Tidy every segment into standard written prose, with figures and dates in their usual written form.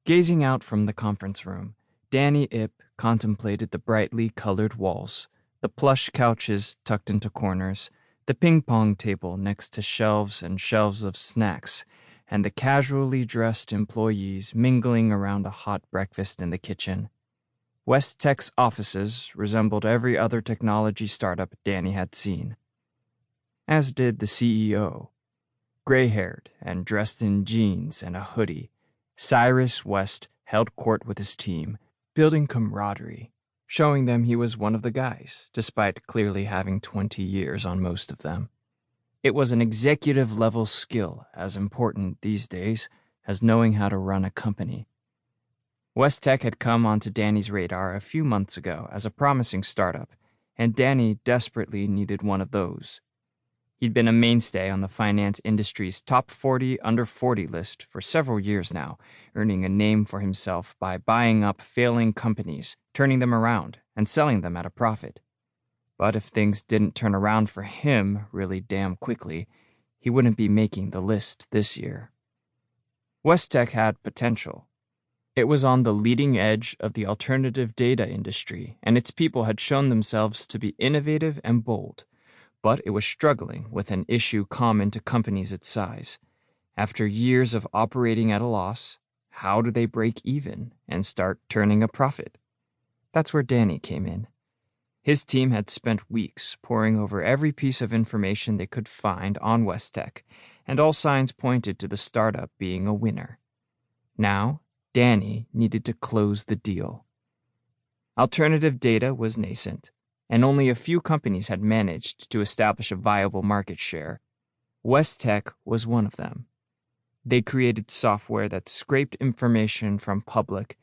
Gazing out from the conference room, Danny Ip contemplated the brightly colored walls, the plush couches tucked into corners, the ping-pong table next to shelves and shelves of snacks, and the casually dressed employees mingling around a hot breakfast in the kitchen. WesTec's offices resembled every other technology startup Danny had seen. As did the CEO. Gray-haired and dressed in jeans and a hoodie, Cyrus West held court with his team, building camaraderie, showing them he was one of the guys, despite clearly having 20 years on most of them. It was an executive-level skill as important these days as knowing how to run a company. WesTec had come onto Danny's radar a few months ago as a promising startup, and Danny desperately needed one of those. He'd been a mainstay on the finance industry's top 40 under 40 list for several years now, earning a name for himself by buying up failing companies, turning them around, and selling them at a profit. But if things didn't turn around for him really damn quickly, he wouldn't be making the list this year. WesTec had potential. It was on the leading edge of the alternative data industry, and its people had shown themselves to be innovative and bold. But it was struggling with an issue common to companies its size. After years of operating at a loss, how do they break even and start turning a profit? That's where Danny came in. His team had spent weeks poring over every piece of information they could find on WesTec, and all signs pointed to the startup being a winner. Now, Danny needed to close the deal. Alternative data was nascent, and only a few companies had managed to establish a viable market share. WesTec was one of them. They created software that scraped information from public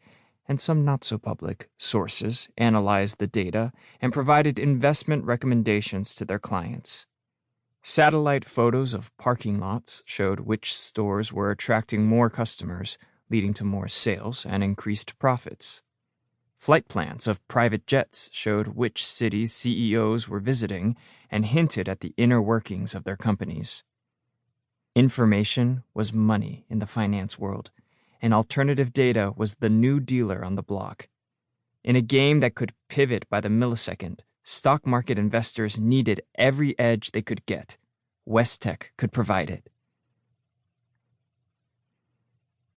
and some not-so-public sources, analyzed the data, and provided investment recommendations to their clients. Satellite photos of parking lots showed which stores were attracting more customers, leading to more sales and increased profits. Flight plans of private jets showed which cities CEOs were visiting and hinted at the inner workings of their companies. Information was money in the finance world, and alternative data was the new dealer on the block. In a game that could pivot by the millisecond, stock market investors needed every edge they could get. WesTec could provide it.